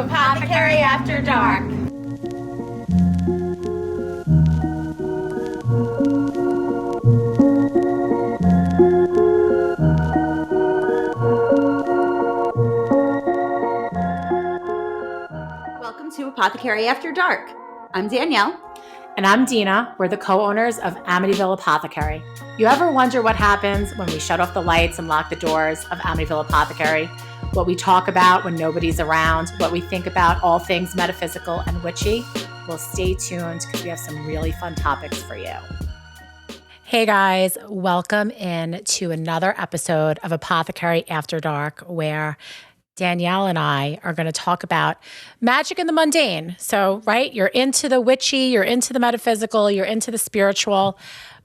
Apothecary After Dark. Welcome to Apothecary After Dark. I'm Danielle. And I'm Dina. We're the co-owners of Amityville Apothecary. You ever wonder what happens when we shut off the lights and lock the doors of Amityville Apothecary? What we talk about when nobody's around? What we think about all things metaphysical and witchy? Well, stay tuned because we have some really fun topics for you. Hey guys, welcome in to another episode of Apothecary After Dark, where Danielle and I are going to talk about magic and the mundane. So, right, you're into the witchy, you're into the metaphysical, you're into the spiritual,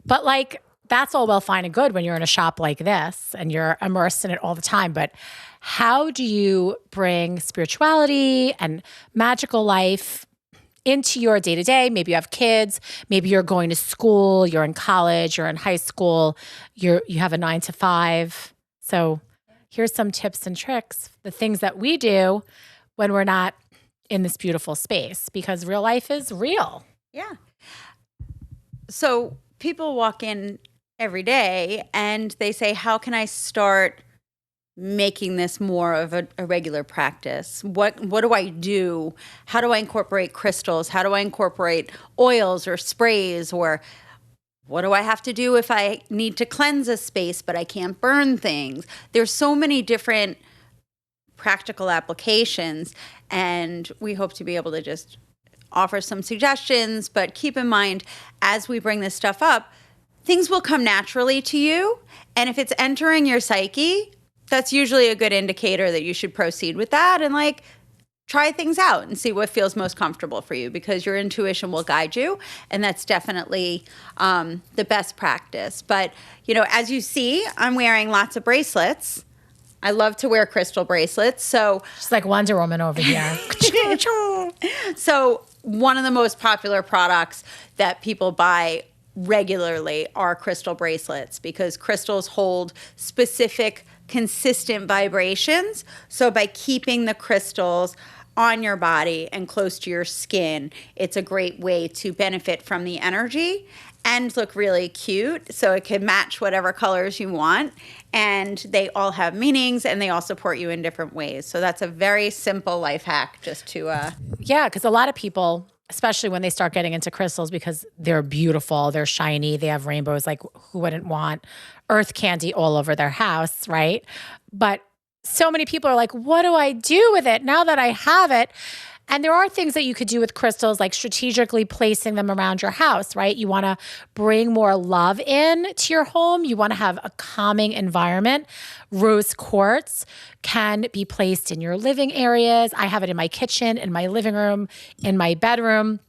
but like that's all well, fine and good when you're in a shop like this and you're immersed in it all the time. But how do you bring spirituality and magical life into your day-to-day? Maybe you have kids, maybe you're going to school, you're in college, you're in high school, you have a 9 to 5. So here's some tips and tricks, the things that we do when we're not in this beautiful space, because real life is real. Yeah. So people walk in every day and they say, how can I start making this more of a regular practice? What do I do? How do I incorporate crystals? How do I incorporate oils or sprays? Or what do I have to do if I need to cleanse a space but I can't burn things? There's so many different practical applications, and we hope to be able to just offer some suggestions. But keep in mind, as we bring this stuff up, things will come naturally to you. And if it's entering your psyche, that's usually a good indicator that you should proceed with that and like try things out and see what feels most comfortable for you, because your intuition will guide you. And that's definitely the best practice. But, you know, as you see, I'm wearing lots of bracelets. I love to wear crystal bracelets. So She's like Wonder Woman over here. So one of the most popular products that people buy regularly are crystal bracelets, because crystals hold specific consistent vibrations. So by keeping the crystals on your body and close to your skin, it's a great way to benefit from the energy and look really cute. So it can match whatever colors you want, and they all have meanings and they all support you in different ways. So that's a very simple life hack just to Yeah, because a lot of people, especially when they start getting into crystals, because they're beautiful, they're shiny, they have rainbows, like who wouldn't want earth candy all over their house, right? But so many people are like, what do I do with it now that I have it? And there are things that you could do with crystals, like strategically placing them around your house, right? You want to bring more love in to your home. You want to have a calming environment. Rose quartz can be placed in your living areas. I have it in my kitchen, in my living room, in my bedroom.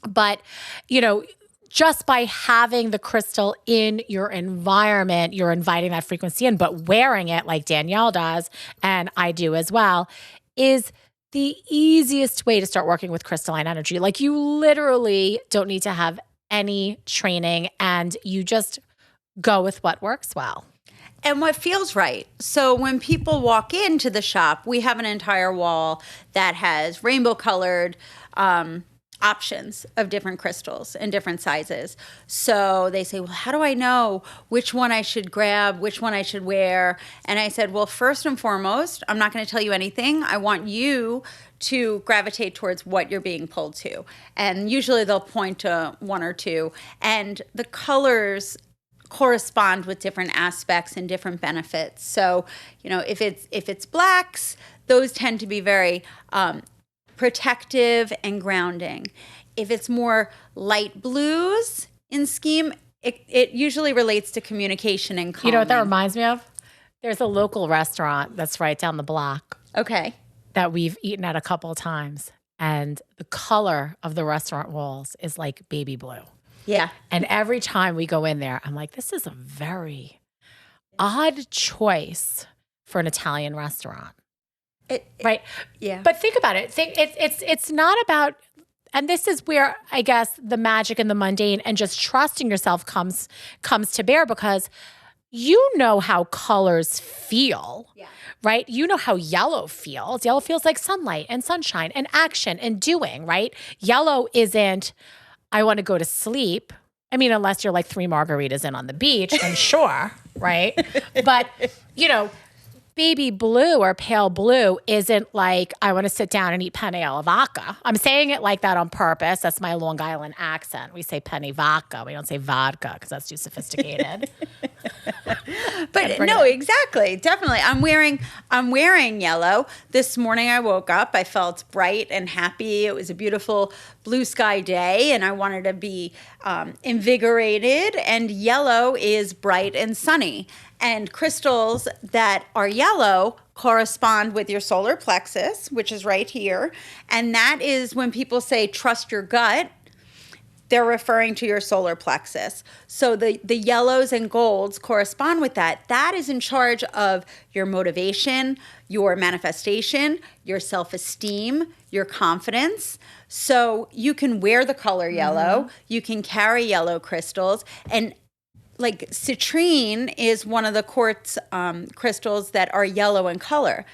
But, you know, just by having the crystal in your environment, you're inviting that frequency in. But wearing it, like Danielle does, and I do as well, is the easiest way to start working with crystalline energy. Like, you literally don't need to have any training, and you just go with what works well. and what feels right. So when people walk into the shop, we have an entire wall that has rainbow colored options of different crystals and different sizes. So they say, well, how do I know which one I should grab, which one I should wear? And I said, well, first and foremost, I'm not going to tell you anything. I want you to gravitate towards what you're being pulled to. And usually they'll point to one or two. And the colors correspond with different aspects and different benefits. So, you know, if it's blacks, those tend to be very protective and grounding. If it's more light blues in scheme, it usually relates to communication and calming. You know what that reminds me of? There's a local restaurant that's right down the block. Okay. That we've eaten at a couple of times. And the color of the restaurant walls is like baby blue. Yeah. And every time we go in there, I'm like, this is a very odd choice for an Italian restaurant. Right? Yeah. But think about it. It's not about, and this is where I guess the magic and the mundane and just trusting yourself comes to bear, because you know how colors feel, right? You know how yellow feels. Yellow feels like sunlight and sunshine and action and doing, right? Yellow isn't, I want to go to sleep. I mean, unless you're like 3 margaritas in on the beach, I'm sure, right? But, baby blue or pale blue isn't like, I want to sit down and eat penne alla vodka. I'm saying it like that on purpose. That's my Long Island accent. We say penne vodka. We don't say vodka because that's too sophisticated. But no, exactly. Definitely. I'm wearing yellow. This morning I woke up, I felt bright and happy. It was a beautiful blue sky day and I wanted to be invigorated, and yellow is bright and sunny. And crystals that are yellow correspond with your solar plexus, which is right here. And that is when people say trust your gut, they're referring to your solar plexus. So the yellows and golds correspond with that. That is in charge of your motivation, your manifestation, your self-esteem, your confidence. So you can wear the color yellow, you can carry yellow crystals, and like citrine is one of the quartz crystals that are yellow in color.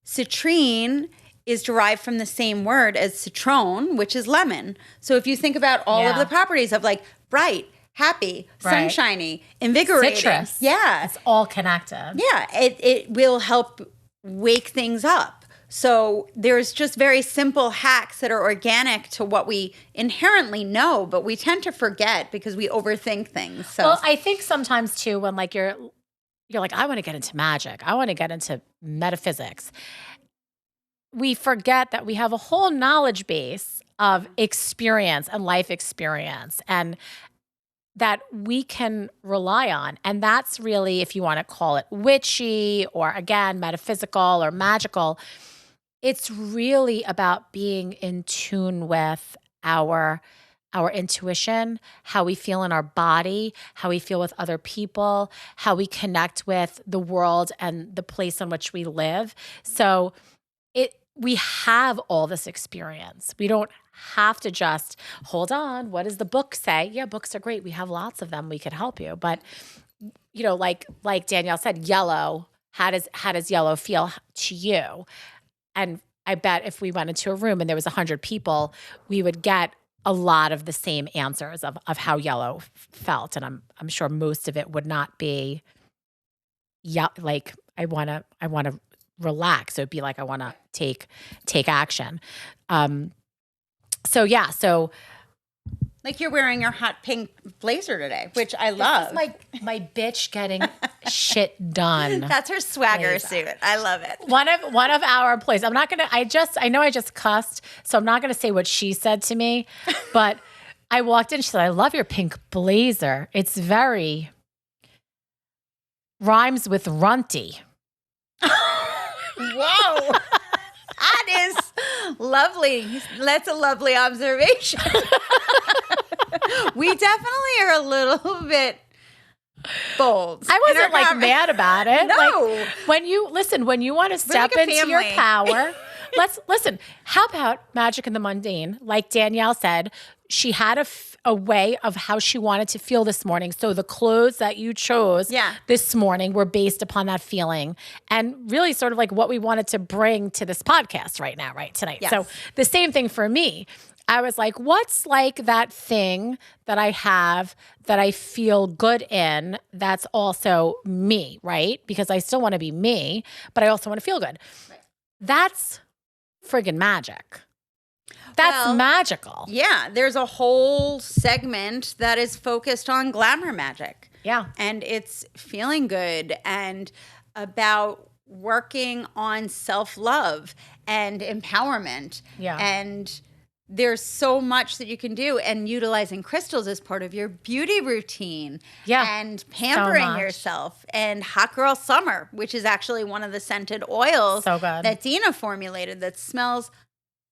Citrine is derived from the same word as citron, which is lemon. So if you think about all of the properties of like bright, happy, sunshiny, invigorating. Citrus. Yeah. It's all connected. Yeah. It will help wake things up. So there's just very simple hacks that are organic to what we inherently know, but we tend to forget because we overthink things. So Well, I think sometimes too, when like you're like, I want to get into magic, I want to get into metaphysics, we forget that we have a whole knowledge base of experience and life experience, and that we can rely on. And that's really, if you want to call it witchy or again, metaphysical or magical, it's really about being in tune with our intuition, how we feel in our body, how we feel with other people, how we connect with the world and the place in which we live. So we have all this experience. We don't have to just hold on. What does the book say? Yeah, books are great. We have lots of them. We could help you. But like Danielle said, yellow. How does yellow feel to you? And I bet if we went into a room and there was 100 people, we would get a lot of the same answers of how yellow felt. And I'm sure most of it would not be like I want to relax. So it'd be like I want to take action. So like you're wearing your hot pink blazer today, which I love. This is my bitch getting shit done. That's her swagger suit. I love it. One of our employees. I know I just cussed, so I'm not gonna say what she said to me, but I walked in, she said, I love your pink blazer. It's very rhymes with runty. Whoa. That is lovely. That's a lovely observation. We definitely are a little bit bold. I wasn't like mad about it. No. Like, when you want to step like into your power, let's listen. How about magic in the mundane? Like Danielle said, she had a way of how she wanted to feel this morning. So the clothes that you chose this morning were based upon that feeling and really sort of like what we wanted to bring to this podcast right now, right tonight. Yes. So the same thing for me. I was like, what's like that thing that I have that I feel good in that's also me, right? Because I still want to be me, but I also want to feel good. Right. That's friggin' magic. That's magical. Yeah, there's a whole segment that is focused on glamour magic. Yeah. And it's feeling good and about working on self-love and empowerment. Yeah. And there's so much that you can do, and utilizing crystals as part of your beauty routine. Yeah. And pampering yourself. And Hot Girl Summer, which is actually one of the scented oils that Dina formulated that smells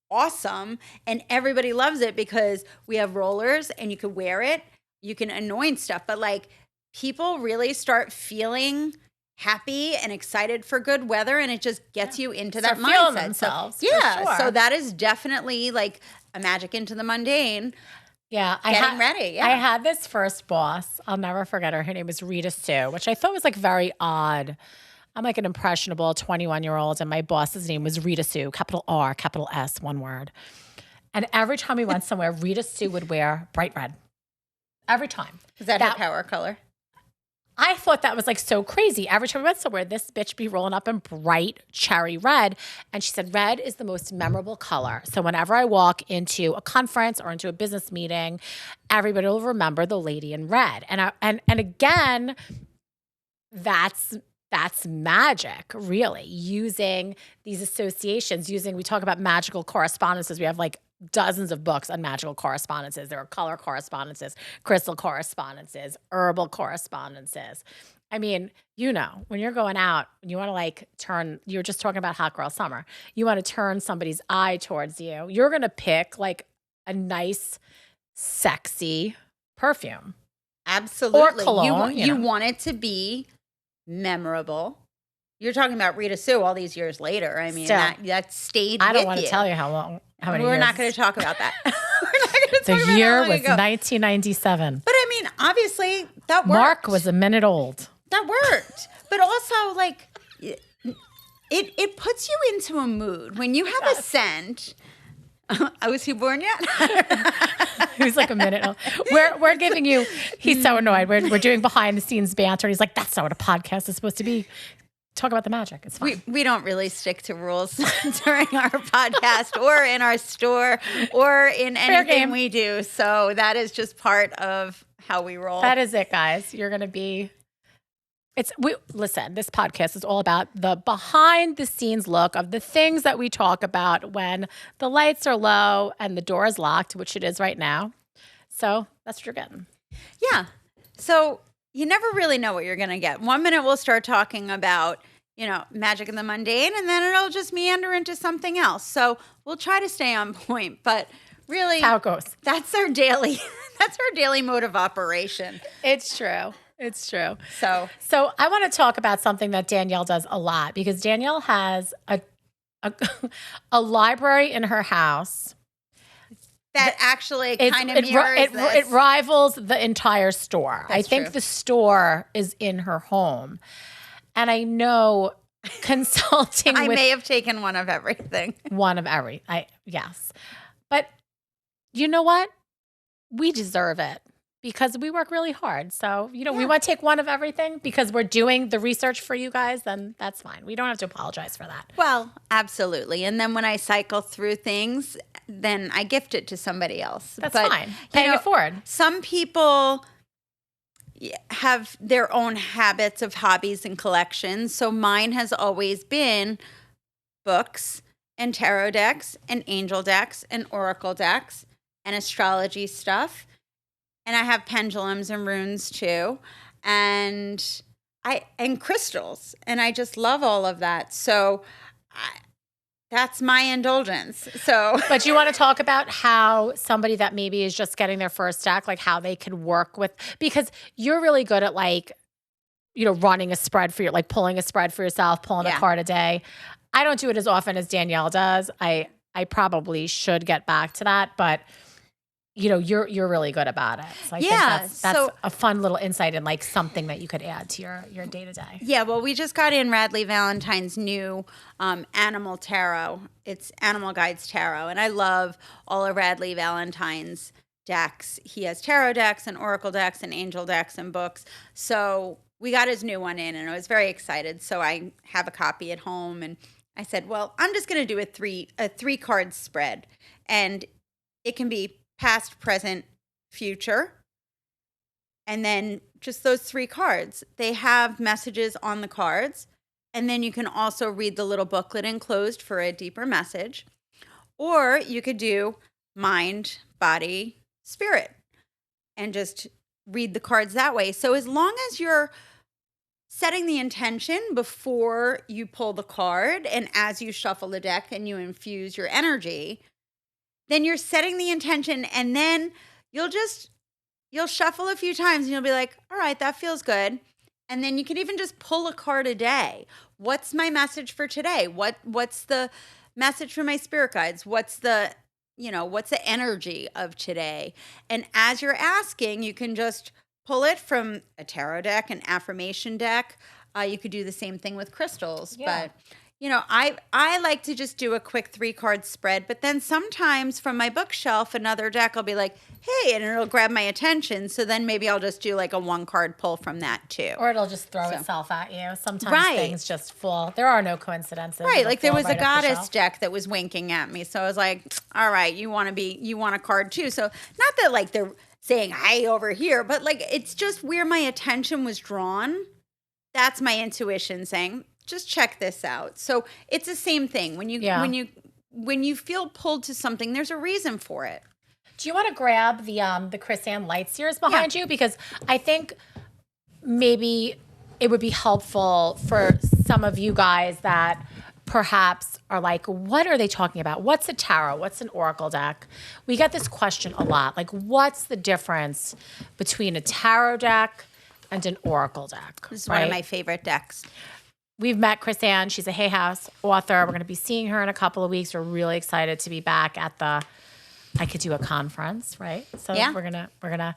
awesome, and everybody loves it because we have rollers and you can wear it, you can anoint stuff, but like people really start feeling happy and excited for good weather, and it just gets you into that mindset. Themselves, so that is definitely like a magic into the mundane. Yeah, getting ready. Yeah. I had this first boss. I'll never forget her. Her name was Rita Sue, which I thought was like very odd. I'm like an impressionable 21-year-old, and my boss's name was Rita Sue, capital R, capital S, one word. And every time we went somewhere, Rita Sue would wear bright red. Every time. Is that her power color? I thought that was like so crazy. Every time we went somewhere, this bitch be rolling up in bright cherry red. And she said, red is the most memorable color. So whenever I walk into a conference or into a business meeting, everybody will remember the lady in red. And again, that's magic, really, using these associations, we talk about magical correspondences. We have like dozens of books on magical correspondences. There are color correspondences, crystal correspondences, herbal correspondences. I mean, when you're going out, you want to like you're just talking about hot girl summer. You want to turn somebody's eye towards you. You're going to pick like a nice, sexy perfume. Absolutely. Or cologne. You want it to be memorable. You're talking about Rita Sue all these years later. I mean, that stayed with you. I don't want to tell you how many We're years. not going to talk about that. We're not going to talk about The year how long was ago. 1997. But I mean, obviously, that worked. Mark was a minute old. That worked. But also, like, it puts you into a mood. When you have a scent... was he born yet? He was like a minute old. We're giving you, he's so annoyed. We're doing behind the scenes banter. He's like, that's not what a podcast is supposed to be. Talk about the magic. It's fine. We don't really stick to rules during our podcast or in our store or in anything we do. So that is just part of how we roll. That is it, guys. You're going to be... Listen, this podcast is all about the behind the scenes look of the things that we talk about when the lights are low and the door is locked, which it is right now. So that's what you're getting. Yeah. So you never really know what you're going to get. 1 minute we'll start talking about, magic in the mundane, and then it'll just meander into something else. So we'll try to stay on point, but really how it goes. That's our daily mode of operation. It's true. It's true. So I want to talk about something that Danielle does a lot, because Danielle has a library in her house that actually kind of mirrors this. It rivals the entire store. That's I think true. the store is in her home. And I know consulting I may have taken one of everything. Yes. But you know what? We deserve it. Because we work really hard. So, we want to take one of everything because we're doing the research for you guys, then that's fine. We don't have to apologize for that. Well, absolutely. And then when I cycle through things, then I gift it to somebody else. That's fine. Paying it forward. Some people have their own habits of hobbies and collections. So mine has always been books and tarot decks and angel decks and oracle decks and astrology stuff. And I have pendulums and runes too, and crystals, and I just love all of that. So that's my indulgence. So, but you want to talk about how somebody that maybe is just getting their first deck, like how they could work with, because you're really good at running a spread for pulling a spread for yourself, pulling a card a day. I don't do it as often as Danielle does. I probably should get back to that, but. You're really good about it. So I think that's a fun little insight and something that you could add to your day-to-day. Yeah, well, we just got in Radley Valentine's new animal tarot. It's Animal Guides Tarot, and I love all of Radley Valentine's decks. He has tarot decks and oracle decks and angel decks and books. So we got his new one in, and I was very excited. So I have a copy at home, and I said, well, I'm just going to do a three-card spread, and it can be past, present, future, and then just those 3 cards. They have messages on the cards, and then you can also read the little booklet enclosed for a deeper message, or you could do mind, body, spirit, and just read the cards that way. So as long as you're setting the intention before you pull the card and as you shuffle the deck and you infuse your energy, then you're setting the intention, and then you'll shuffle a few times and you'll be like, all right, that feels good. And then you can even just pull a card a day. What's my message for today? What's the message from my spirit guides? What's the what's the energy of today? And as you're asking, you can just pull it from a tarot deck, an affirmation deck. You could do the same thing with crystals. Yeah. But, I like to just do a quick 3-card spread. But then sometimes from my bookshelf, another deck, I'll be like, hey, and it'll grab my attention. So then maybe I'll just do like a 1-card pull from that too. Or it'll just throw itself at you. Sometimes Right. things just fall. There are no coincidences. Right. It'll Like there fall was a right off the goddess shelf. deck that was winking at me. So I was like, all right, you want a card too. So not that like they're saying, hey, over here, but like it's just where my attention was drawn. That's my intuition saying, just check this out. So it's the same thing. When you feel pulled to something, there's a reason for it. Do you want to grab the Chris Ann light series behind you? Because I think maybe it would be helpful for some of you guys that perhaps are like, what are they talking about? What's a tarot? What's an oracle deck? We get this question a lot. Like, what's the difference between a tarot deck and an oracle deck? This is one of my favorite decks. We've met Chris Ann. She's a Hay House author. We're going to be seeing her in a couple of weeks. We're really excited to be back at I could do a conference, right? So we're gonna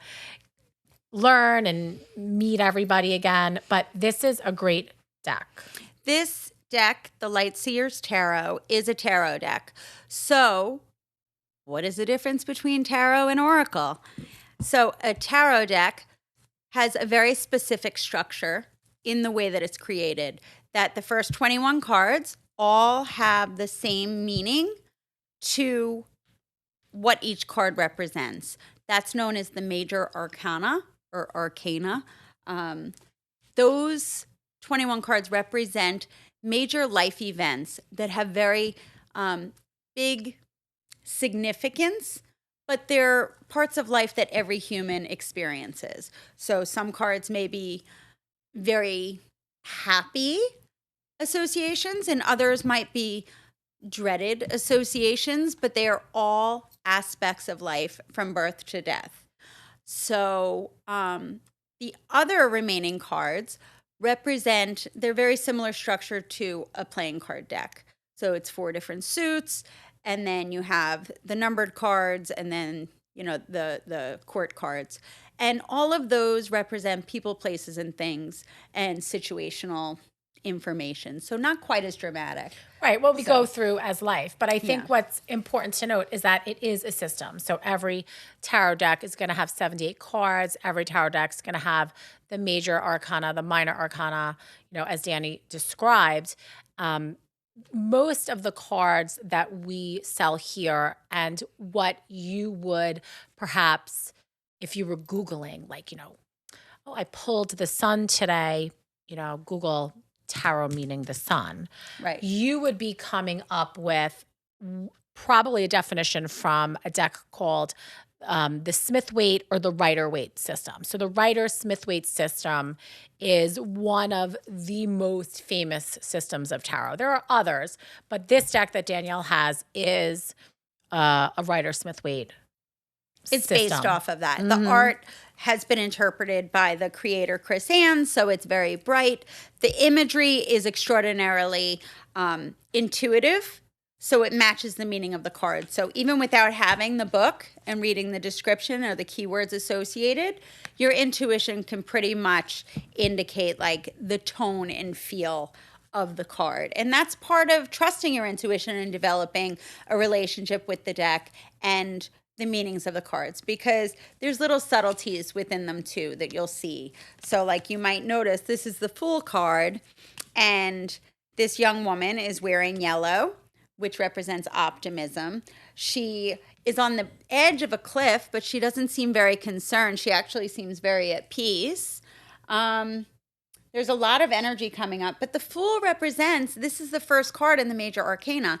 learn and meet everybody again. But this is a great deck. This deck, the Lightseer's Tarot, is a tarot deck. So what is the difference between tarot and oracle? So a tarot deck has a very specific structure in the way that it's created, that the first 21 cards all have the same meaning to what each card represents. That's known as the major arcana or arcana. Those 21 cards represent major life events that have very big significance, but they're parts of life that every human experiences. So some cards may be very happy associations and others might be dreaded associations, but they are all aspects of life from birth to death. So the other remaining cards they're very similar structure to a playing card deck. So it's 4 different suits, and then you have the numbered cards, and then the court cards. And all of those represent people, places, and things, and situational information. So not quite as dramatic. Right. Well, we go through as life. But I think what's important to note is that it is a system. So every tarot deck is going to have 78 cards. Every tarot deck is going to have the major arcana, the minor arcana, as Dani described. Most of the cards that we sell here and what you would perhaps, if you were Googling, like, oh, I pulled the sun today, Google tarot meaning the sun. Right. You would be coming up with probably a definition from a deck called the Smith-Waite or the Rider-Waite system. So the Rider-Smith-Waite system is one of the most famous systems of tarot. There are others, but this deck that Danielle has is a Rider-Smith-Waite It's system. based off of that. Mm-hmm. The art has been interpreted by the creator, Chris Ann, so it's very bright. The imagery is extraordinarily intuitive, so it matches the meaning of the card. So even without having the book and reading the description or the keywords associated, your intuition can pretty much indicate like the tone and feel of the card. And that's part of trusting your intuition and developing a relationship with the deck and the meanings of the cards, because there's little subtleties within them too that you'll see. So like you might notice this is the Fool card, and this young woman is wearing yellow, which represents optimism. She is on the edge of a cliff, but she doesn't seem very concerned. She actually seems very at peace. There's a lot of energy coming up, but the Fool represents, this is the first card in the major arcana,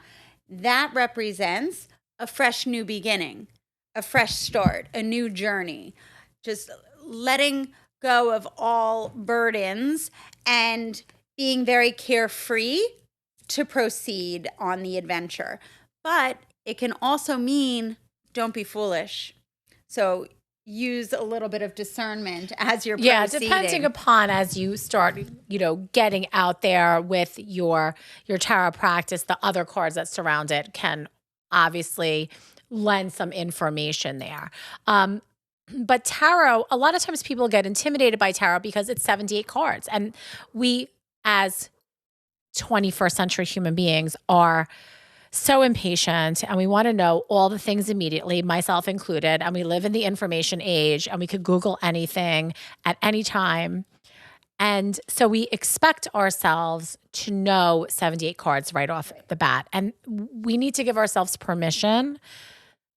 that represents a fresh new beginning, a fresh start, a new journey, just letting go of all burdens and being very carefree to proceed on the adventure. But it can also mean don't be foolish. So use a little bit of discernment as you're proceeding. Yeah, depending upon as you start, getting out there with your tarot practice, the other cards that surround it can obviously lend some information there. But tarot, a lot of times people get intimidated by tarot because it's 78 cards. And we, as 21st century human beings, are so impatient and we want to know all the things immediately, myself included. And we live in the information age and we could Google anything at any time. And so we expect ourselves to know 78 cards right off the bat. And we need to give ourselves permission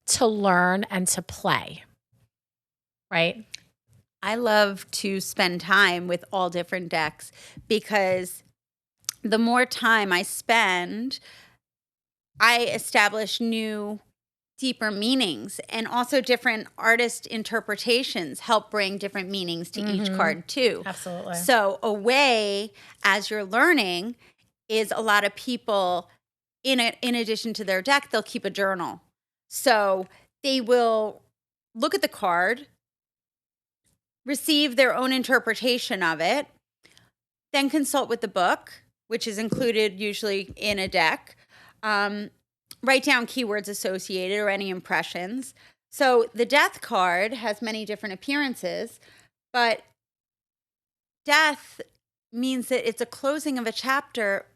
to learn and to play. Right? I love to spend time with all different decks because the more time I spend, I establish new, deeper meanings, and also different artist interpretations help bring different meanings to each card too. Absolutely. So a way, as you're learning, is a lot of people, in addition to their deck, they'll keep a journal. So they will look at the card, receive their own interpretation of it, then consult with the book, which is included usually in a deck. Write down keywords associated or any impressions. So the death card has many different appearances, but death means that it's a closing of a chapter,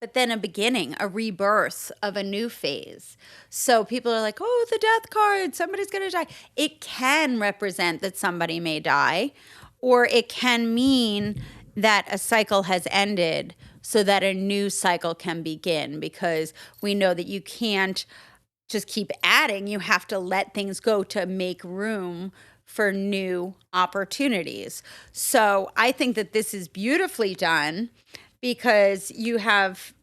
but then a beginning, a rebirth of a new phase. So people are like, oh, the death card, somebody's going to die. It can represent that somebody may die, or it can mean that a cycle has ended so that a new cycle can begin, because we know that you can't just keep adding. You have to let things go to make room for new opportunities. So I think that this is beautifully done because you have,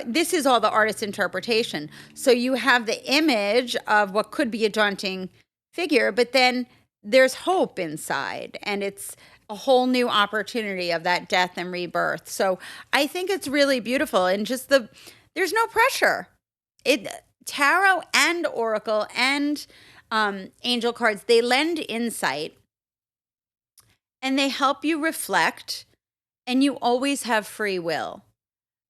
this is all the artist's interpretation. So you have the image of what could be a daunting figure, but then there's hope inside, and it's a whole new opportunity of that death and rebirth. So I think it's really beautiful, and just there's no pressure. Tarot and oracle and angel cards, they lend insight and they help you reflect, and you always have free will.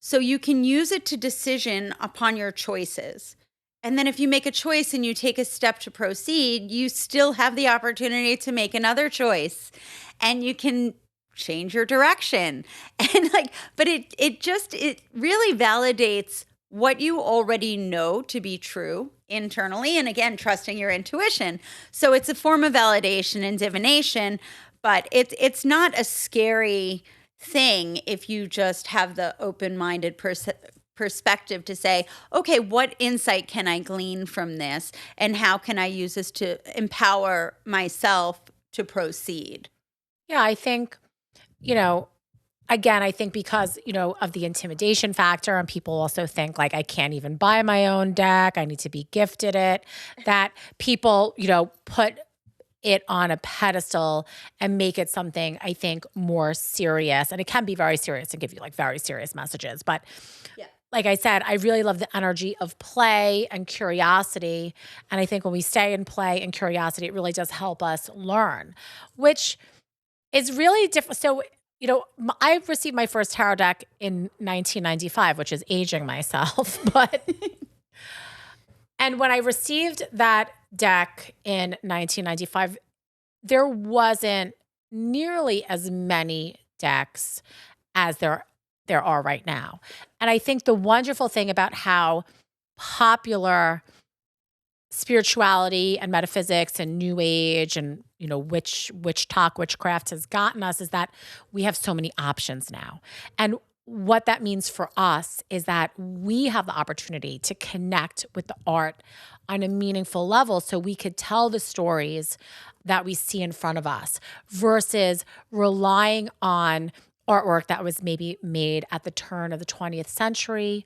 So you can use it to decision upon your choices. And then if you make a choice and you take a step to proceed, you still have the opportunity to make another choice, and you can change your direction. And but it really validates what you already know to be true internally. And again, trusting your intuition. So it's a form of validation and divination, but it's not a scary thing if you just have the open-minded perspective to say, okay, what insight can I glean from this? And how can I use this to empower myself to proceed? Yeah, I think, again, I think because, of the intimidation factor, and people also think like, I can't even buy my own deck, I need to be gifted it, that people, put it on a pedestal and make it something, I think, more serious. And it can be very serious and give you like very serious messages. But yeah, like I said, I really love the energy of play and curiosity. And I think when we stay in play and curiosity, it really does help us learn, which is really different. So, I received my first tarot deck in 1995, which is aging myself. And when I received that deck in 1995, there wasn't nearly as many decks as there are right now. And I think the wonderful thing about how popular spirituality and metaphysics and new age and witchcraft has gotten us is that we have so many options now. And what that means for us is that we have the opportunity to connect with the art on a meaningful level, so we could tell the stories that we see in front of us versus relying on artwork that was maybe made at the turn of the 20th century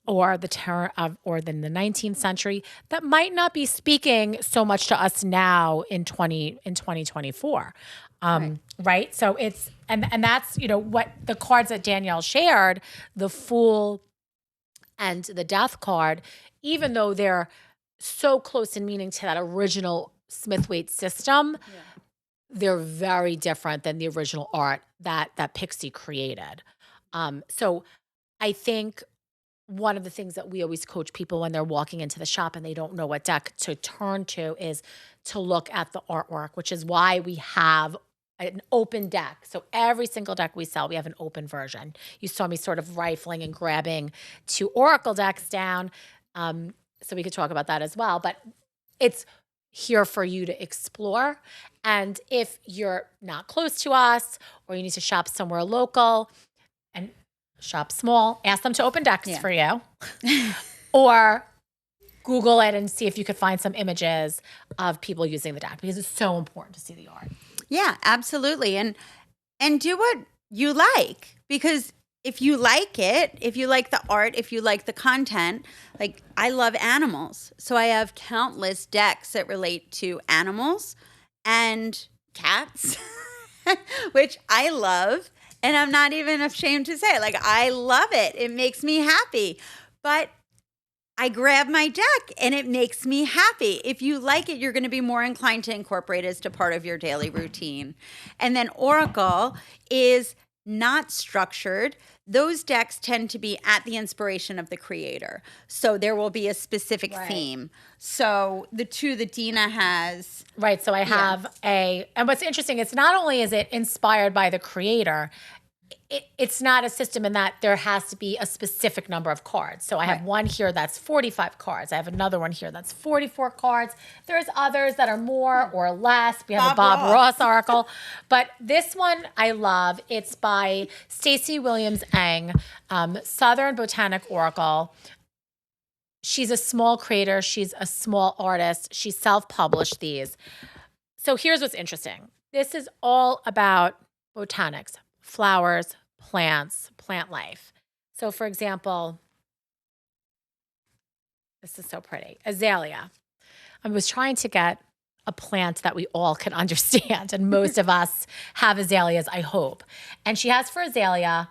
or the 19th century that might not be speaking so much to us now in 2024. Right. So it's, and that's, what the cards that Danielle shared, the Fool and the Death card, even though they're so close in meaning to that original Smith-Waite system, they're very different than the original art that Pixie created. So I think one of the things that we always coach people when they're walking into the shop and they don't know what deck to turn to is to look at the artwork, which is why we have an open deck. So every single deck we sell, we have an open version. You saw me sort of rifling and grabbing 2 oracle decks down. So we could talk about that as well. But it's here for you to explore. And if you're not close to us or you need to shop somewhere local and shop small, ask them to open decks for you. Or Google it and see if you could find some images of people using the deck, because it's so important to see the art. Yeah, absolutely. And do what you like, because if you like it, if you like the art, if you like the content, like I love animals. So I have countless decks that relate to animals and cats, which I love. And I'm not even ashamed to say, like, I love it. It makes me happy. But I grab my deck and it makes me happy. If you like it, you're going to be more inclined to incorporate it as part of your daily routine. And then Oracle is not structured. Those decks tend to be at the inspiration of the creator. So there will be a specific theme. So the 2 that Dina has. Right. So I have and what's interesting, it's not only is it inspired by the creator, it's not a system in that there has to be a specific number of cards. So I have one here that's 45 cards. I have another one here that's 44 cards. There's others that are more or less. We have a Bob Ross oracle. But this one I love. It's by Stacey Williams Eng, Southern Botanic Oracle. She's a small creator. She's a small artist. She self-published these. So here's what's interesting. This is all about botanics. Flowers, plants, plant life. So for example, this is so pretty. Azalea. I was trying to get a plant that we all can understand, and most of us have azaleas, I hope. And she has for azalea,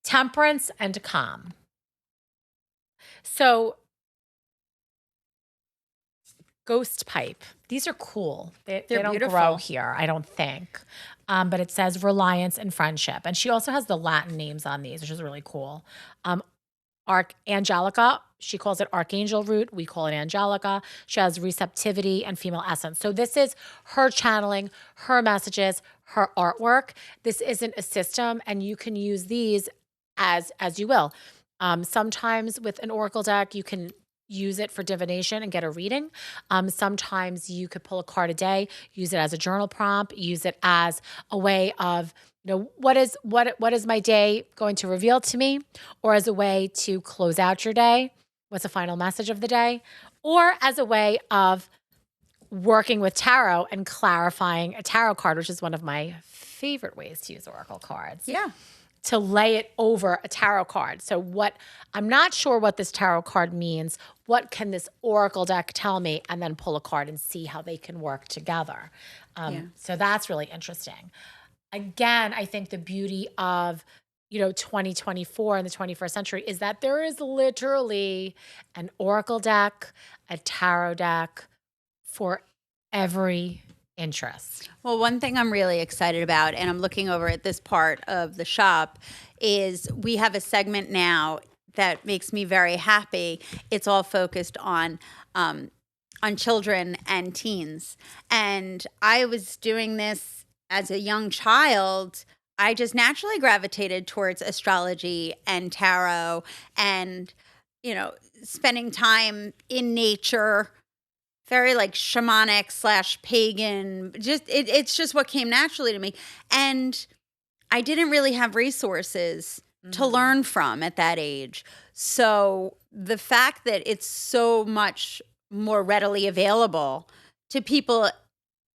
temperance and calm. So ghost pipe. These are cool. They don't beautiful. grow here, I don't think. But it says reliance and friendship. And she also has the Latin names on these, which is really cool. Angelica, she calls it archangel root. We call it Angelica. She has receptivity and female essence. So this is her channeling, her messages, her artwork. This isn't a system, and you can use these as you will. Sometimes with an oracle deck, you can use it for divination and get a reading. Sometimes you could pull a card a day, use it as a journal prompt, use it as a way of, what is my day going to reveal to me, or as a way to close out your day. What's the final message of the day? Or as a way of working with tarot and clarifying a tarot card, which is one of my favorite ways to use oracle cards. Yeah. To lay it over a tarot card. So I'm not sure what this tarot card means. What can this oracle deck tell me? And then pull a card and see how they can work together. So that's really interesting. Again, I think the beauty of 2024 and the 21st century is that there is literally an oracle deck, a tarot deck for every interest. Well, one thing I'm really excited about, and I'm looking over at this part of the shop, is we have a segment now that makes me very happy. It's all focused on children and teens. And I was doing this as a young child. I just naturally gravitated towards astrology and tarot and, spending time in nature, very like shamanic / pagan. Just it's just what came naturally to me. And I didn't really have resources to learn from at that age. So the fact that it's so much more readily available to people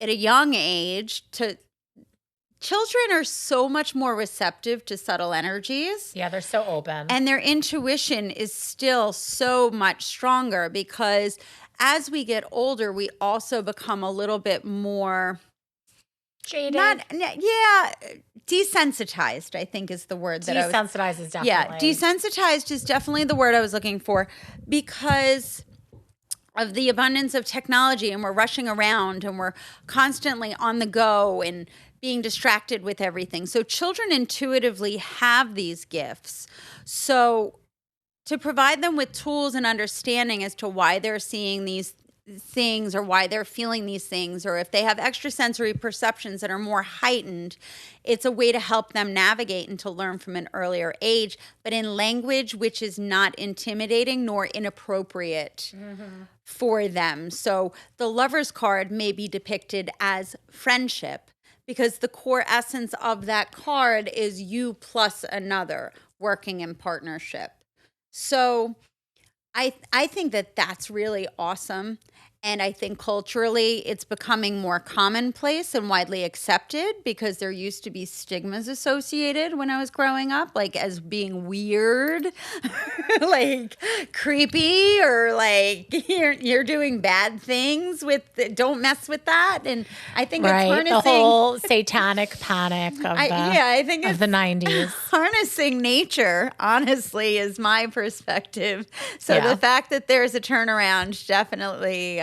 at a young age, children are so much more receptive to subtle energies. Yeah, they're so open. And their intuition is still so much stronger, because as we get older, we also become a little bit more jaded. Desensitized, I think is the word that desensitized is definitely. Yeah, desensitized is definitely the word I was looking for, because of the abundance of technology, and we're rushing around and we're constantly on the go and being distracted with everything. So children intuitively have these gifts. So to provide them with tools and understanding as to why they're seeing these things or why they're feeling these things, or if they have extrasensory perceptions that are more heightened, it's a way to help them navigate and to learn from an earlier age, but in language which is not intimidating nor inappropriate for them. So the Lover's card may be depicted as friendship because the core essence of that card is you plus another working in partnership. So I think that that's really awesome. And I think culturally it's becoming more commonplace and widely accepted because there used to be stigmas associated when I was growing up, like as being weird, like creepy, or like you're doing bad things with, don't mess with that. And I think it's harnessing the whole satanic panic of I think of the 90s. Harnessing nature, honestly, is my perspective. So the fact that there's a turnaround, definitely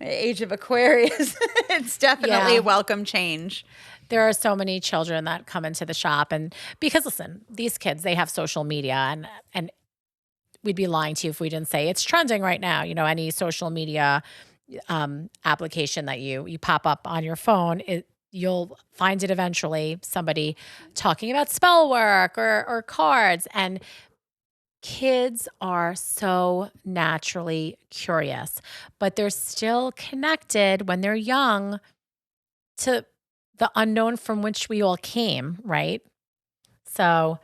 Age of Aquarius, it's definitely a welcome change. There are so many children that come into the shop, and because listen, these kids, they have social media, and we'd be lying to you if we didn't say it's trending right now. You know, any social media application that you pop up on your phone, you'll find it eventually, somebody talking about spell work or cards. And kids are so naturally curious, but they're still connected when they're young to the unknown from which we all came, right? So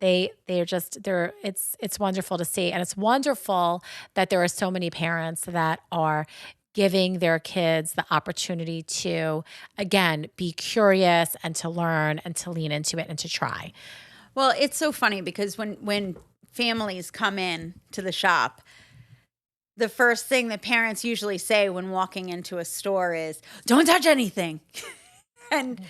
it's wonderful to see. And it's wonderful that there are so many parents that are giving their kids the opportunity to, again, be curious and to learn and to lean into it and to try. Well, it's so funny because when families come in to the shop, the first thing that parents usually say when walking into a store is, "Don't touch anything." And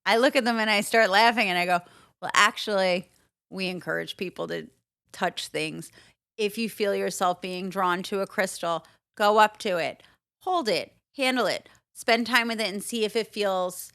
I look at them and I start laughing and I go, well, actually, we encourage people to touch things. If you feel yourself being drawn to a crystal, go up to it, hold it, handle it, spend time with it and see if it feels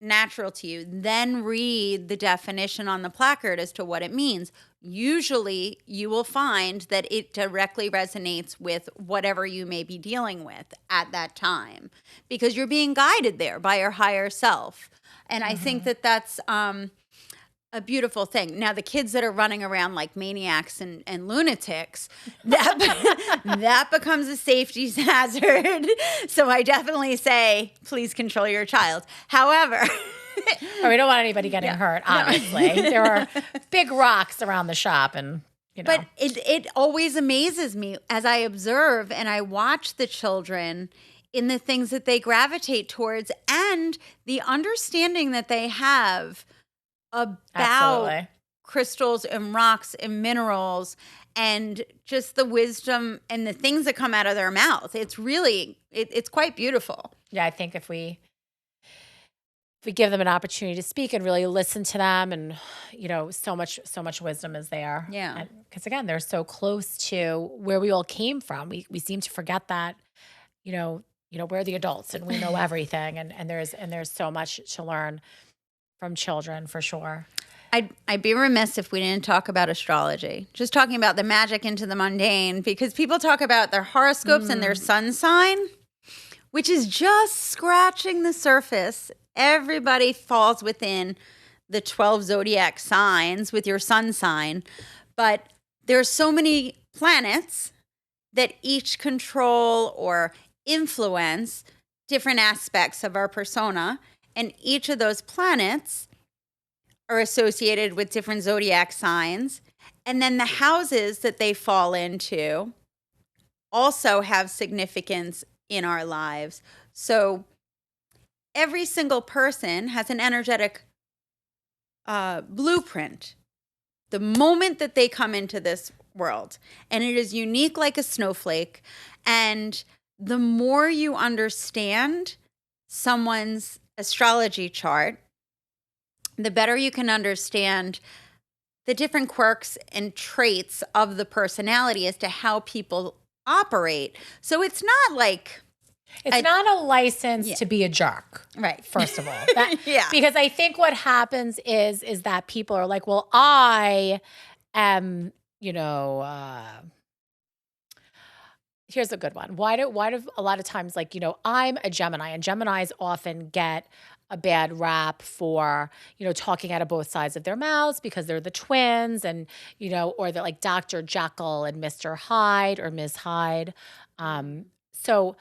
natural to you. Then read the definition on the placard as to what it means. Usually you will find that it directly resonates with whatever you may be dealing with at that time because you're being guided there by your higher self. And I think that that's a beautiful thing. Now, the kids that are running around like maniacs and lunatics, that becomes a safety hazard. So I definitely say, please control your child. However, we don't want anybody getting hurt, obviously. There are big rocks around the shop and, you know. But it always amazes me as I observe and I watch the children in the things that they gravitate towards and the understanding that they have about crystals and rocks and minerals and just the wisdom and the things that come out of their mouth. It's really, it's quite beautiful. Yeah, I think if we give them an opportunity to speak and really listen to them, and you know, so much wisdom is there. Yeah, because again, they're so close to where we all came from. We seem to forget that. You know, we're the adults and we know everything, and there's so much to learn from children for sure. I'd be remiss if we didn't talk about astrology. Just talking about the magic into the mundane, because people talk about their horoscopes and their sun sign, which is just scratching the surface. Everybody falls within the 12 zodiac signs with your sun sign, but there's so many planets that each control or influence different aspects of our persona, and each of those planets are associated with different zodiac signs. And then the houses that they fall into also have significance in our lives. So every single person has an energetic blueprint the moment that they come into this world. And it is unique like a snowflake. And the more you understand someone's astrology chart, the better you can understand the different quirks and traits of the personality as to how people operate. So it's not like... It's not a license to be a jerk. Right. First of all. Because I think what happens is that people are like, well, I am you know, here's a good one. Why do a lot of times, like, I'm a Gemini, and Geminis often get a bad rap for, talking out of both sides of their mouths because they're the twins, and, or they're like Dr. Jekyll and Mr. Hyde or Ms. Hyde. So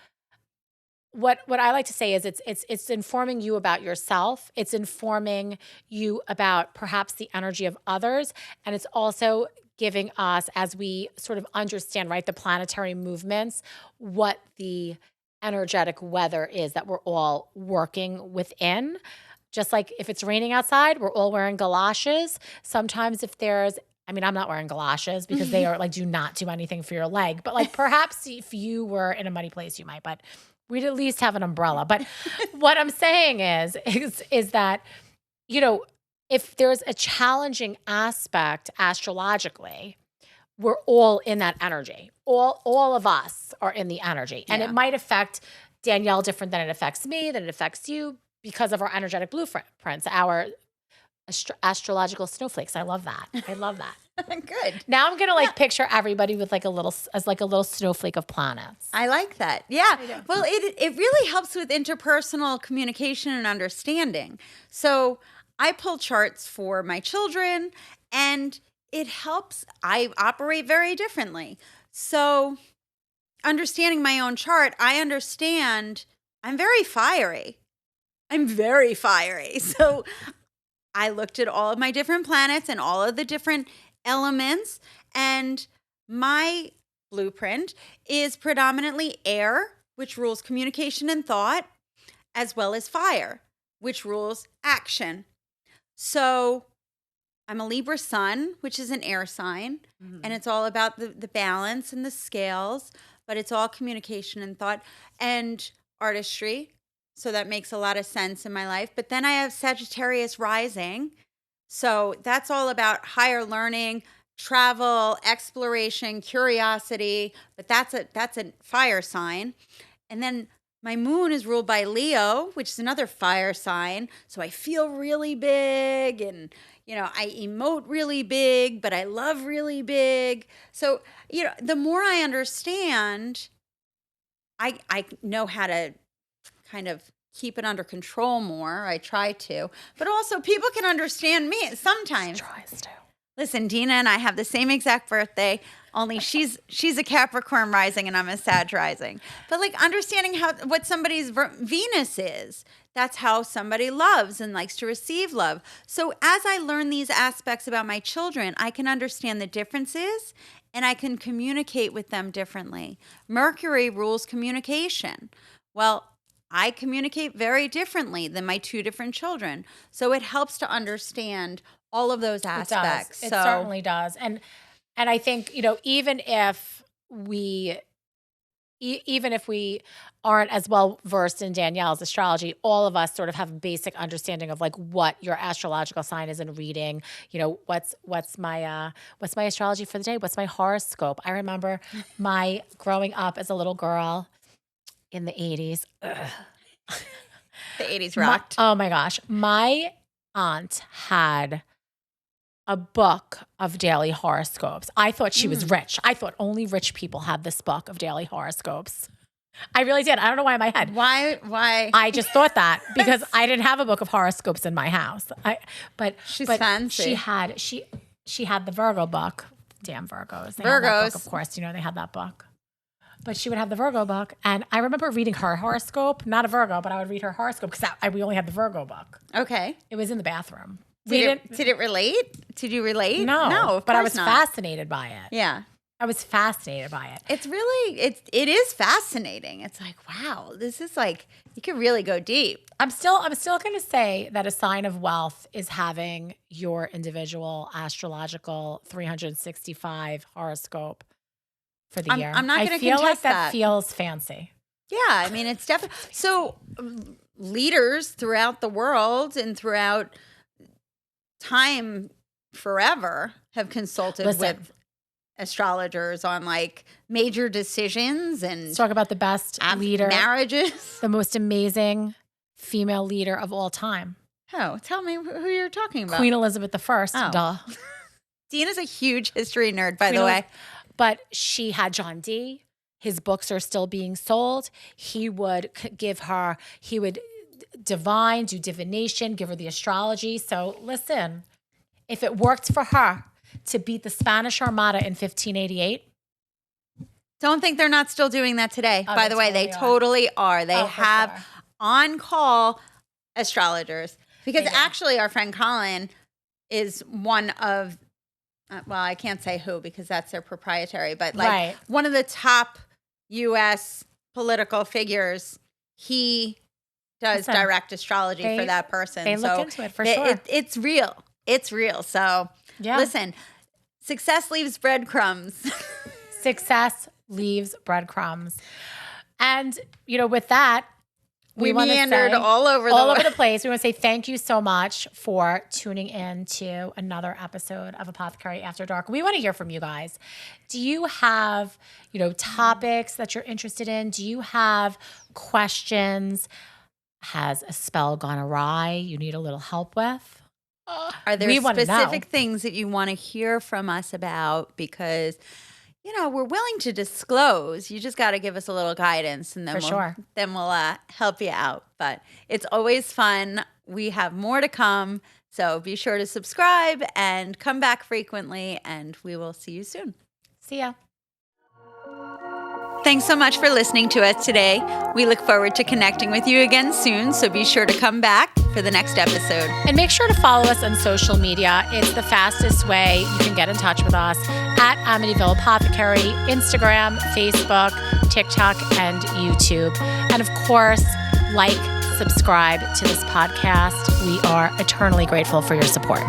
what I like to say is it's informing you about yourself. It's informing you about perhaps the energy of others, and it's also giving us, as we sort of understand, right, the planetary movements, what the energetic weather is that we're all working within. Just like if it's raining outside, we're all wearing galoshes. Sometimes if there's I'm not wearing galoshes because they are like, do not do anything for your leg. But like perhaps if you were in a muddy place, you might, but we'd at least have an umbrella. But what I'm saying is that, if there's a challenging aspect astrologically, we're all in that energy. All of us are in the energy. And it might affect Danielle different than it affects me, than it affects you, because of our energetic blueprints, our astrological snowflakes. I love that. Good. Now I'm gonna picture everybody with like a little snowflake of planets. I like that. Yeah. Well, it really helps with interpersonal communication and understanding. So I pull charts for my children, and it helps. I operate very differently. So understanding my own chart, I understand I'm very fiery. So I looked at all of my different planets and all of the different elements, and my blueprint is predominantly air, which rules communication and thought, as well as fire, which rules action. So I'm a Libra sun, which is an air sign, and it's all about the balance and the scales, but it's all communication and thought and artistry. So that makes a lot of sense in my life. But then I have Sagittarius rising. So that's all about higher learning, travel, exploration, curiosity, but that's a fire sign. And then my moon is ruled by Leo, which is another fire sign. So I feel really big, and I emote really big, but I love really big. So, the more I understand, I know how to kind of keep it under control more. I try to. But also people can understand me sometimes. She tries to. Listen, Dina and I have the same exact birthday, only she's a Capricorn rising and I'm a Sag rising. But like understanding what somebody's Venus is, that's how somebody loves and likes to receive love. So as I learn these aspects about my children, I can understand the differences and I can communicate with them differently. Mercury rules communication. Well, I communicate very differently than my two different children. So it helps to understand all of those aspects. It certainly does. And I think, even if we aren't as well versed in Danielle's astrology, all of us sort of have a basic understanding of like what your astrological sign is in reading. What's my astrology for the day? What's my horoscope? I remember my growing up as a little girl in the 80s. The 80s rocked. Oh my gosh. My aunt had a book of daily horoscopes. I thought she was rich. I thought only rich people had this book of daily horoscopes. I really did. I don't know why in my head. Why? I just thought that because I didn't have a book of horoscopes in my house. But she's fancy. She had the Virgo book. Damn Virgos. They had that book, of course, they had that book. But she would have the Virgo book, and I remember reading her horoscope. Not a Virgo, but I would read her horoscope because we only had the Virgo book. Okay. It was in the bathroom. Did it relate? Did you relate? No, but I was fascinated by it. Yeah. I was fascinated by it. It's really, it is fascinating. It's like, wow, this is like, you can really go deep. I'm still going to say that a sign of wealth is having your individual astrological 365 horoscope for the year. I'm not going to feel contest like that feels fancy. Yeah, I mean, it's definitely. So leaders throughout the world and throughout time forever have consulted with astrologers on like major decisions and let's talk about the best leader, marriages, the most amazing female leader of all time. Oh, tell me who you're talking about. Queen Elizabeth I. Oh. Duh. Dina's a huge history nerd, by the way. But she had John Dee. His books are still being sold. He would he would divine, do divination, give her the astrology. So listen, if it worked for her to beat the Spanish Armada in 1588. Don't think they're not still doing that today. Oh, by the way, they totally are. They have on-call astrologers. Because actually our friend Colin is one of, well, I can't say who because that's their proprietary, but like one of the top U.S. political figures. He does direct astrology for that person. They look into it for sure. It's real. It's real. So listen, success leaves breadcrumbs. Success leaves breadcrumbs. And, with that, we meandered all over the place. We want to say thank you so much for tuning in to another episode of Apothecary After Dark. We want to hear from you guys. Do you have, topics that you're interested in? Do you have questions? Has a spell gone awry you need a little help with? Are there specific things that you want to hear from us about? Because we're willing to disclose. You just got to give us a little guidance, and then we'll help you out. But it's always fun. We have more to come, so be sure to subscribe and come back frequently, and we will see you soon. See ya. Thanks so much for listening to us today. We look forward to connecting with you again soon, so be sure to come back for the next episode. And make sure to follow us on social media. It's the fastest way you can get in touch with us at Amityville Apothecary, Instagram, Facebook, TikTok, and YouTube. And of course, subscribe to this podcast. We are eternally grateful for your support.